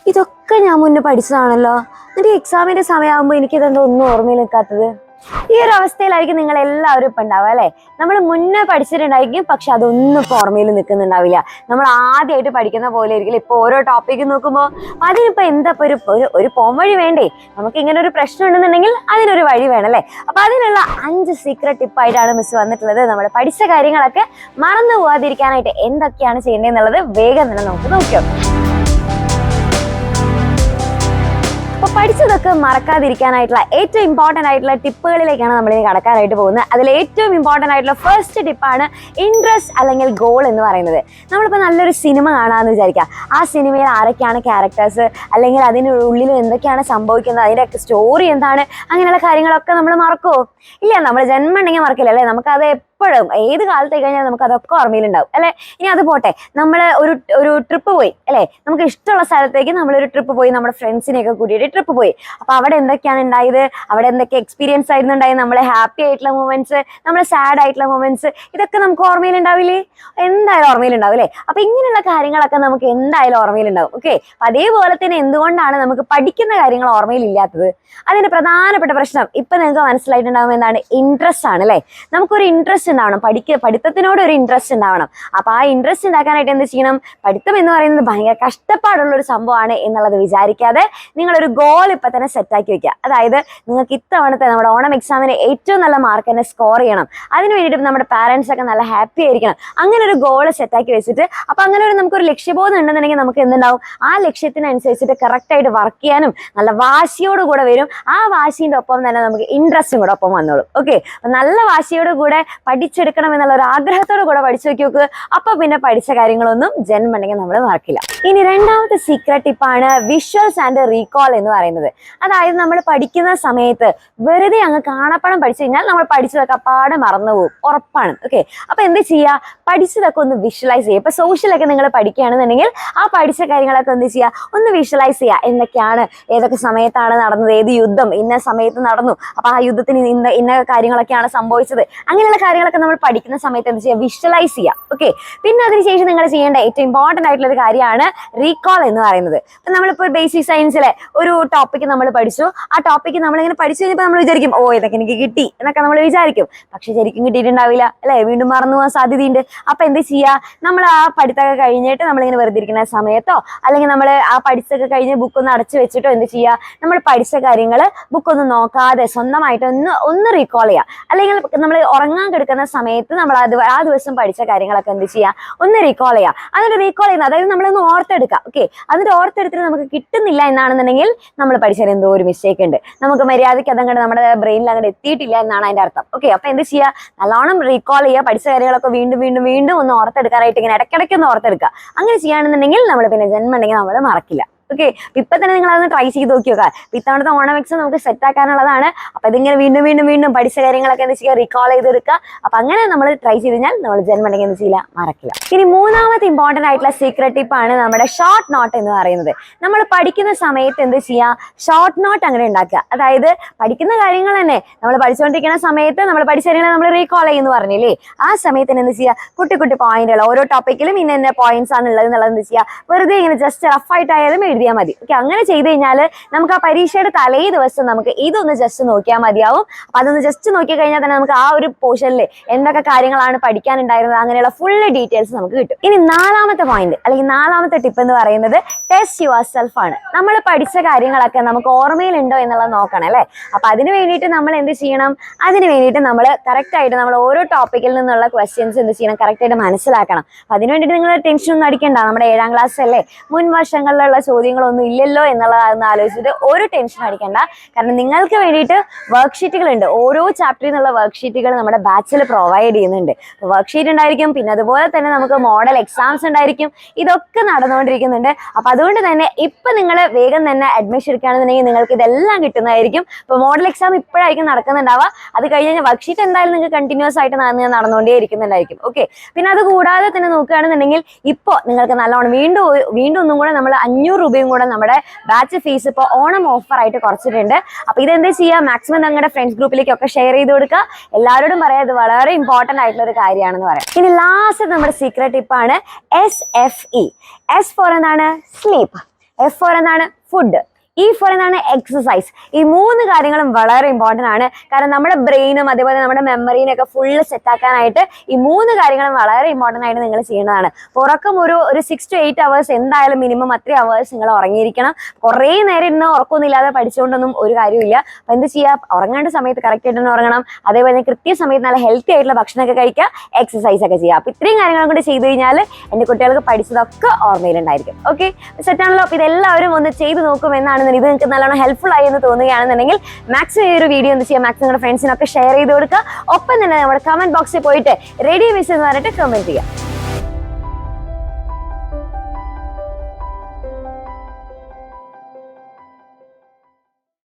ഇതൊക്കെ ഞാൻ മുന്നേ പഠിച്ചതാണല്ലോ. എന്നിട്ട് എക്സാമിന്റെ സമയമാകുമ്പോൾ എനിക്കിതെന്തോ ഒന്നും ഓർമ്മയിൽ നിൽക്കാത്തത്. ഈ ഒരു അവസ്ഥയിലായിരിക്കും നിങ്ങൾ എല്ലാവരും ഇപ്പം ഉണ്ടാവുക അല്ലേ. നമ്മൾ മുന്നേ പഠിച്ചിട്ടുണ്ടായിരിക്കും, പക്ഷെ അതൊന്നും ഇപ്പോൾ ഓർമ്മയിൽ നിൽക്കുന്നുണ്ടാവില്ല. നമ്മൾ ആദ്യമായിട്ട് പഠിക്കുന്ന പോലെ ആയിരിക്കില്ല ഇപ്പോൾ ഓരോ ടോപ്പിക്ക് നോക്കുമ്പോൾ. അതിനിപ്പോൾ എന്താ ഒരു പോംവഴി വേണ്ടേ? നമുക്ക് ഇങ്ങനെ ഒരു പ്രശ്നം ഉണ്ടെന്നുണ്ടെങ്കിൽ അതിനൊരു വഴി വേണം അല്ലേ. അപ്പൊ അതിനുള്ള 5 സീക്രട്ട് ടിപ്പായിട്ടാണ് മിസ് വന്നിട്ടുള്ളത്. നമ്മൾ പഠിച്ച കാര്യങ്ങളൊക്കെ മറന്നു പോകാതിരിക്കാനായിട്ട് എന്തൊക്കെയാണ് ചെയ്യേണ്ടതെന്നുള്ളത് വേഗം തന്നെ നമുക്ക് നോക്കാം. അപ്പോൾ പഠിച്ചതൊക്കെ മറക്കാതിരിക്കാനായിട്ടുള്ള ഏറ്റവും ഇമ്പോർട്ടൻ്റ് ആയിട്ടുള്ള ടിപ്പുകളിലേക്കാണ് നമ്മൾ ഇനി കടക്കാനായിട്ട് പോകുന്നത്. അതിൽ ഏറ്റവും ഇമ്പോർട്ടൻ്റ് ആയിട്ടുള്ള ഫസ്റ്റ് ടിപ്പാണ് ഇൻട്രസ്റ്റ് അല്ലെങ്കിൽ ഗോൾ എന്ന് പറയുന്നത്. നമ്മളിപ്പോൾ നല്ലൊരു സിനിമ കാണാമെന്ന് വിചാരിക്കുക. ആ സിനിമയിൽ ആരൊക്കെയാണ് ക്യാരക്ടേഴ്സ്, അല്ലെങ്കിൽ അതിനുള്ളിൽ എന്തൊക്കെയാണ് സംഭവിക്കുന്നത്, അതിൻ്റെ സ്റ്റോറി എന്താണ്, അങ്ങനെയുള്ള കാര്യങ്ങളൊക്കെ നമ്മൾ മറക്കുമോ? ഇല്ല, നമ്മൾ ജന്മം ഉണ്ടെങ്കിൽ മറക്കില്ല അല്ലേ. നമുക്കത് എപ്പോഴും ഏത് കാലത്ത് കഴിഞ്ഞാൽ നമുക്ക് അതൊക്കെ ഓർമ്മയിലുണ്ടാവും അല്ലേ. ഇനി അത് പോട്ടെ, നമ്മൾ ഒരു ട്രിപ്പ് പോയി അല്ലേ, നമുക്ക് ഇഷ്ടമുള്ള സ്ഥലത്തേക്ക് നമ്മളൊരു ട്രിപ്പ് പോയി, നമ്മുടെ ഫ്രണ്ട്സിനെയൊക്കെ കൂട്ടിയിട്ട് ട്രിപ്പ് പോയി. അപ്പോൾ അവിടെ എന്തൊക്കെയാണ് ഉണ്ടായത്, അവിടെ എന്തൊക്കെ എക്സ്പീരിയൻസ് ആയിരുന്നു ഉണ്ടായത്, നമ്മളെ ഹാപ്പി ആയിട്ടുള്ള മൊമെന്റ്സ്, നമ്മളെ സാഡ് ആയിട്ടുള്ള മൊമെന്റ്സ്, ഇതൊക്കെ നമുക്ക് ഓർമ്മയിലുണ്ടാവില്ലേ? എന്തായാലും ഓർമ്മയിലുണ്ടാവും അല്ലേ. അപ്പൊ ഇങ്ങനെയുള്ള കാര്യങ്ങളൊക്കെ നമുക്ക് എന്തായാലും ഓർമ്മയിലുണ്ടാവും. ഓക്കെ, അതേപോലെ തന്നെ എന്തുകൊണ്ടാണ് നമുക്ക് പഠിക്കുന്ന കാര്യങ്ങൾ ഓർമ്മയിലില്ലാത്തത്? അതിന്റെ പ്രധാനപ്പെട്ട പ്രശ്നം ഇപ്പൊ നിങ്ങൾക്ക് മനസ്സിലായിട്ടുണ്ടാവും. എന്താണ്? ഇൻട്രസ്റ്റ് ആണ് അല്ലേ. നമുക്കൊരു ഇൻട്രസ്റ്റ് ഉണ്ടാവണം, പഠിത്തത്തിനോട് ഒരു ഇൻട്രസ്റ്റ് ഉണ്ടാവണം. അപ്പൊ ആ ഇൻട്രസ്റ്റ് ഉണ്ടാക്കാനായിട്ട് എന്ത് ചെയ്യണം? പഠിത്തം എന്ന് പറയുന്നത് ഭയങ്കര കഷ്ടപ്പാടുള്ള ഒരു സംഭവമാണ് എന്നുള്ളത് വിചാരിക്കാതെ നിങ്ങളൊരു ഗോൾ ഇപ്പൊ തന്നെ സെറ്റാക്കി വെക്കുക. അതായത് നിങ്ങൾക്ക് ഇത്തവണത്തെ നമ്മുടെ ഓണം എക്സാമിന് ഏറ്റവും നല്ല മാർക്ക് തന്നെ സ്കോർ ചെയ്യണം. അതിന് വേണ്ടിയിട്ട് നമ്മുടെ പാരന്റ്സ് ഒക്കെ നല്ല ഹാപ്പി ആയിരിക്കണം. അങ്ങനെ ഒരു ഗോൾ സെറ്റാക്കി വെച്ചിട്ട് അപ്പൊ അങ്ങനെ നമുക്കൊരു ലക്ഷ്യബോധം ഉണ്ടെന്നുണ്ടെങ്കിൽ നമുക്ക് എന്തുണ്ടാവും? ആ ലക്ഷ്യത്തിനനുസരിച്ചിട്ട് കറക്റ്റ് ആയിട്ട് വർക്ക് ചെയ്യാനും നല്ല വാശിയോട് കൂടെ വരും. ആ വാശിന്റെ ഒപ്പം തന്നെ നമുക്ക് ഇൻട്രസ്റ്റും കൂടെ ഒപ്പം വന്നോളും. ഓക്കെ, നല്ല വാശിയോട് കൂടെ പഠിച്ചെടുക്കണം എന്നുള്ള ഒരു ആഗ്രഹത്തോടു കൂടെ പഠിച്ചു നോക്കി. അപ്പൊ പിന്നെ പഠിച്ച കാര്യങ്ങളൊന്നും ജന്മണ്ടെങ്കിൽ നമ്മൾ മറക്കില്ല. ഇനി രണ്ടാമത്തെ സീക്രട്ട് ടിപ്പാണ് വിഷ്വൽസ് ആൻഡ് റീകോൾ എന്ന് പറയുന്നത്. അതായത് നമ്മൾ പഠിക്കുന്ന സമയത്ത് വെറുതെ അങ്ങ് കാണപ്പണം പഠിച്ചു കഴിഞ്ഞാൽ നമ്മൾ പഠിച്ചതൊക്കെ അപ്പാടെ മറന്നു പോകും, ഉറപ്പാണ്. ഓക്കെ, അപ്പൊ എന്ത് ചെയ്യുക? പഠിച്ചതൊക്കെ ഒന്ന് വിഷ്വലൈസ് ചെയ്യുക. ഇപ്പൊ സോഷ്യലൊക്കെ നിങ്ങൾ പഠിക്കുകയാണെന്നുണ്ടെങ്കിൽ ആ പഠിച്ച കാര്യങ്ങളൊക്കെ എന്ത് ചെയ്യുക? ഒന്ന് വിഷ്വലൈസ് ചെയ്യുക. എന്തൊക്കെയാണ്, ഏതൊക്കെ സമയത്താണ് നടന്നത്, ഏത് യുദ്ധം ഇന്ന സമയത്ത് നടന്നു, അപ്പൊ ആ യുദ്ധത്തിന് ഇന്ന കാര്യങ്ങളൊക്കെയാണ് സംഭവിച്ചത്. അങ്ങനെയുള്ള കാര്യങ്ങളൊക്കെ നമ്മൾ പഠിക്കുന്ന സമയത്ത് എന്ത് ചെയ്യുക? വിഷ്വലൈസ് ചെയ്യുക. ഓക്കെ, പിന്നെ അതിനുശേഷം നിങ്ങൾ ചെയ്യേണ്ട ഏറ്റവും ഇമ്പോർട്ടൻ്റ് ആയിട്ടുള്ള ഒരു കാര്യമാണ് റീകോൾ എന്ന് പറയുന്നത്. ഇപ്പം നമ്മളിപ്പോൾ ബേസിക് സയൻസിലെ ഒരു ടോപ്പിക്ക് നമ്മൾ പഠിച്ചു. ആ ടോപ്പിക്ക് നമ്മളിങ്ങനെ പഠിച്ചു കഴിഞ്ഞപ്പോൾ നമ്മൾ വിചാരിക്കും, ഓ ഇതൊക്കെ എനിക്ക് കിട്ടി എന്നൊക്കെ നമ്മൾ വിചാരിക്കും. പക്ഷെ ശരിക്കും കിട്ടിയിട്ടുണ്ടാവില്ല അല്ലേ, വീണ്ടും മറന്നു പോകാൻ സാധ്യതയുണ്ട്. അപ്പൊ എന്ത് ചെയ്യുക? നമ്മൾ ആ പഠിത്തമൊക്കെ കഴിഞ്ഞിട്ട് നമ്മളിങ്ങനെ വെറുതെ ഇരിക്കുന്ന സമയത്തോ, അല്ലെങ്കിൽ നമ്മൾ ആ പഠിച്ചൊക്കെ കഴിഞ്ഞ് ബുക്കൊന്ന് അടച്ചു വെച്ചിട്ടോ എന്ത് ചെയ്യുക? നമ്മൾ പഠിച്ച കാര്യങ്ങൾ ബുക്കൊന്നും നോക്കാതെ സ്വന്തമായിട്ട് ഒന്ന് റീകോൾ ചെയ്യുക. അല്ലെങ്കിൽ നമ്മൾ ഉറങ്ങാൻ കിടക്കുന്ന സമയത്ത് നമ്മൾ ആ ദിവസം പഠിച്ച കാര്യങ്ങളൊക്കെ എന്ത് ചെയ്യുക? ഒന്ന് റീകോൾ ചെയ്യുക. എന്നിട്ട് റീകോൾ ചെയ്യുന്നത്, അതായത് നമ്മളൊന്ന് ഓർത്തെടുക്കുക. ഓക്കെ, എന്നിട്ട് ഓർത്തെടുത്തിട്ട് നമുക്ക് കിട്ടുന്നില്ല എന്നാണെന്നുണ്ടെങ്കിൽ നമ്മൾ പഠിച്ചാൽ എന്തോ ഒരു മിസ്റ്റേക്ക് ഉണ്ട്, നമുക്ക് മര്യാദയ്ക്ക് അതങ്ങോട്ട് നമ്മുടെ ബ്രെയിനിൽ അങ്ങോട്ട് എത്തിയിട്ടില്ല എന്നാണ് അതിന്റെ അർത്ഥം. ഓക്കെ, അപ്പൊ എന്ത് ചെയ്യുക? നല്ലോണം റീകോൾ ചെയ്യുക. പഠിച്ച കാര്യങ്ങളൊക്കെ വീണ്ടും വീണ്ടും വീണ്ടും ഒന്ന് ഓർത്തെടുക്കാനായിട്ട് ഇങ്ങനെ ഇടയ്ക്കിടയ്ക്ക് ഒന്ന് ഓർത്തെടുക്കുക. അങ്ങനെ ചെയ്യുകയാണെന്നുണ്ടെങ്കിൽ നമ്മൾ പിന്നെ ജന്മമുണ്ടെങ്കിൽ നമ്മൾ മറക്കില്ല. ഓക്കെ, ഇപ്പൊ തന്നെ നിങ്ങൾ അതൊന്ന് ട്രൈ ചെയ്ത് നോക്കി നോക്കാം. ഇത്തവണത്തെ ഓണം എക്സാം നമുക്ക് സെറ്റ് ആക്കാനുള്ളതാണ്. അപ്പൊ ഇതിങ്ങനെ വീണ്ടും വീണ്ടും വീണ്ടും പഠിച്ച കാര്യങ്ങളൊക്കെ എന്താ ചെയ്യുക? റീകോൾ ചെയ്തെടുക്കുക. അപ്പൊ അങ്ങനെ നമ്മൾ ട്രൈ ചെയ്ത് കഴിഞ്ഞാൽ നമ്മൾ ജന്മണ്ടെങ്കിൽ എന്ത് ചെയ്യില്ല? മറക്കില്ല. ഇനി മൂന്നാമത്തെ ഇമ്പോർട്ടൻ്റ് ആയിട്ടുള്ള സീക്രട്ട് ടിപ്പാണ് നമ്മുടെ ഷോർട്ട് നോട്ട് എന്ന് പറയുന്നത്. നമ്മൾ പഠിക്കുന്ന സമയത്ത് എന്ത് ചെയ്യുക? ഷോർട്ട് നോട്ട് അങ്ങനെ ഉണ്ടാക്കുക. അതായത് പഠിക്കുന്ന കാര്യങ്ങൾ തന്നെ നമ്മൾ പഠിച്ചുകൊണ്ടിരിക്കുന്ന സമയത്ത് നമ്മൾ പഠിച്ച കാര്യങ്ങൾ നമ്മൾ റീകോൾ ചെയ്യുന്നു പറഞ്ഞില്ലേ, ആ സമയത്ത് തന്നെ എന്ത് ചെയ്യുക? കുട്ടി കുട്ടി പോയിന്റുകൾ, ഓരോ ടോപ്പിക്കിലും ഇന്ന പോയിന്റ്സ് ആണ് ഉള്ളത് എന്നുള്ളത് എന്ത് ചെയ്യുക? വെറുതെ ഇങ്ങനെ ജസ്റ്റ് റഫായിട്ടായാലും എഴുതിയാൽ മതി. ഓക്കെ, അങ്ങനെ ചെയ്ത് കഴിഞ്ഞാൽ നമുക്ക് ആ പരീക്ഷയുടെ തലേ ദിവസം നമുക്ക് ഇതൊന്ന് ജസ്റ്റ് നോക്കിയാൽ മതിയാവും. അപ്പൊ അതൊന്ന് ജസ്റ്റ് നോക്കി കഴിഞ്ഞാൽ തന്നെ നമുക്ക് ആ ഒരു പോർഷനിൽ എന്തൊക്കെ കാര്യങ്ങളാണ് പഠിക്കാനുണ്ടായിരുന്നത് അങ്ങനെയുള്ള ഫുൾ ഡീറ്റെയിൽസ് നമുക്ക് കിട്ടും. ഇനി നാലാമത്തെ പോയിന്റ് അല്ലെങ്കിൽ നാലാമത്തെ ടിപ്പ് എന്ന് പറയുന്നത് ടെസ്റ്റ് യുവർ സെൽഫ് ആണ്. നമ്മൾ പഠിച്ച കാര്യങ്ങളൊക്കെ നമുക്ക് ഓർമ്മയിലുണ്ടോ എന്നുള്ളത് നോക്കണം അല്ലേ. അപ്പൊ അതിന് വേണ്ടിയിട്ട് നമ്മൾ എന്ത് ചെയ്യണം? അതിന് വേണ്ടിയിട്ട് നമ്മൾ കറക്റ്റ് ആയിട്ട് നമ്മൾ ഓരോ ടോപ്പിക്കിൽ നിന്നുള്ള ക്വസ്റ്റ്യൻസ് എന്ത് ചെയ്യണം? കറക്റ്റ് ആയിട്ട് മനസ്സിലാക്കണം. അപ്പൊ അതിന് വേണ്ടിയിട്ട് നിങ്ങൾ ടെൻഷൻ ഒന്നും അടിക്കണ്ട. നമ്മുടെ 7ാം ക്ലാസ് അല്ലേ, മുൻ വർഷങ്ങളിലുള്ള ചോദ്യങ്ങളൊന്നും ഇല്ലല്ലോ എന്നുള്ളതെന്ന് ആലോചിച്ചിട്ട് ഒരു ടെൻഷൻ അടിക്കണ്ട. കാരണം നിങ്ങൾക്ക് വേണ്ടിയിട്ട് വർക്ക്ഷീറ്റുകൾ ഉണ്ട്. ഓരോ ചാപ്റ്ററിൽ നിന്നുള്ള വർക്ക്ഷീറ്റുകൾ നമ്മുടെ ബാച്ചിൽ പ്രൊവൈഡ് ചെയ്യുന്നുണ്ട്. വർക്ക്ഷീറ്റ് ഉണ്ടായിരിക്കും, പിന്നെ അതുപോലെ തന്നെ നമുക്ക് മോഡൽ എക്സാംസ് ഉണ്ടായിരിക്കും. ഇതൊക്കെ നടന്നുകൊണ്ടിരിക്കുന്നുണ്ട്. അപ്പൊ അതുകൊണ്ട് തന്നെ ഇപ്പൊ നിങ്ങൾ വേഗം തന്നെ അഡ്മിഷൻ എടുക്കുകയാണെന്നുണ്ടെങ്കിൽ നിങ്ങൾക്ക് ഇതെല്ലാം കിട്ടുന്നതായിരിക്കും. ഇപ്പൊ മോഡൽ എക്സാം ഇപ്പോഴായിരിക്കും നടക്കുന്നുണ്ടാവുക. അത് കഴിഞ്ഞാൽ വർക്ക്ഷീറ്റ് എന്തായാലും നിങ്ങൾക്ക് കണ്ടിന്യൂസ് ആയിട്ട് നടന്നുകൊണ്ടേ ഇരിക്കുന്നുണ്ടായിരിക്കും. ഓക്കെ, പിന്നെ അത് കൂടാതെ തന്നെ നോക്കുകയാണെന്നുണ്ടെങ്കിൽ ഇപ്പോൾ നിങ്ങൾക്ക് നല്ലോണം വീണ്ടും ഒന്നും കൂടെ നമ്മൾ 500 രൂപയും കൂടെ നമ്മുടെ ബാച്ച് ഫീസ് ഇപ്പോൾ ഓണം ഓഫർ ആയിട്ട് കുറച്ചിട്ടുണ്ട്. അപ്പൊ ഇതെന്താ ചെയ്യുക? മാക്സിമം നിങ്ങളുടെ ഫ്രണ്ട്സ് ഗ്രൂപ്പിലേക്കൊക്കെ ഷെയർ ചെയ്ത് കൊടുക്കുക. എല്ലാവരോടും പറയാം, ഇത് വളരെ ഇമ്പോർട്ടൻ്റ് ആയിട്ടുള്ള ഒരു കാര്യമാണെന്ന് പറയാം. ഇനി ലാസ്റ്റ് നമ്മുടെ സീക്രട്ട് ടിപ്പാണ് SFE. S ഫോർ എന്താണ്? സ്ലീപ്പ്. F for എന്താണ്? ഫുഡ്. E for എന്താണ്? എക്സസൈസ്. ഈ 3 കാര്യങ്ങളും വളരെ ഇമ്പോർട്ടന്റ് ആണ്. കാരണം നമ്മുടെ ബ്രെയിനും അതേപോലെ നമ്മുടെ മെമ്മറിനെയൊക്കെ ഫുള്ള് സെറ്റ് ആക്കാനായിട്ട് ഈ 3 കാര്യങ്ങളും വളരെ ഇമ്പോർട്ടന്റ് ആയിട്ട് നിങ്ങൾ ചെയ്യേണ്ടതാണ്. ഉറക്കം ഒരു 6 to 8 hours എന്തായാലും മിനിമം 3 hours നിങ്ങൾ ഉറങ്ങിയിരിക്കണം. കുറേ നേരം ഇരുന്ന് ഉറക്കമൊന്നും ഇല്ലാതെ പഠിച്ചുകൊണ്ടൊന്നും ഒരു കാര്യമില്ല. അപ്പം എന്ത് ചെയ്യുക? ഉറങ്ങേണ്ട സമയത്ത് കറക്റ്റ് ആയിട്ട് തന്നെ ഉറങ്ങണം. അതേപോലെ കൃത്യസമയത്ത് നല്ല ഹെൽത്തി ആയിട്ടുള്ള ഭക്ഷണമൊക്കെ കഴിക്കുക, എക്സസൈസ് ഒക്കെ ചെയ്യുക. അപ്പം ഇത്രയും കാര്യങ്ങളും കൂടി ചെയ്ത് കഴിഞ്ഞാൽ എൻ്റെ കുട്ടികൾക്ക് പഠിച്ചതൊക്കെ ഓർമ്മയിലുണ്ടായിരിക്കും. ഓക്കെ, സെറ്റാണല്ലോ. അപ്പോൾ ഇതെല്ലാവരും ഒന്ന് ചെയ്ത് നോക്കുമെന്നാണ് ഇത് നിങ്ങൾക്ക് നല്ലോണം ഹെൽപ്ഫുൾ ആയി എന്ന് തോന്നുകയാണെന്നുണ്ടെങ്കിൽ മാക്സിമം ഈ ഒരു വീഡിയോ എന്ത് ചെയ്യുക? മാക്സിമം നിങ്ങളുടെ ഫ്രണ്ട്സിനൊക്കെ ഷെയർ ചെയ്ത് കൊടുക്കുക. ഒപ്പം തന്നെ നമ്മുടെ കമന്റ് ബോക്സിൽ പോയിട്ട് റെഡി മിസ് എന്ന് പറഞ്ഞിട്ട് കമന്റ് ചെയ്യുക.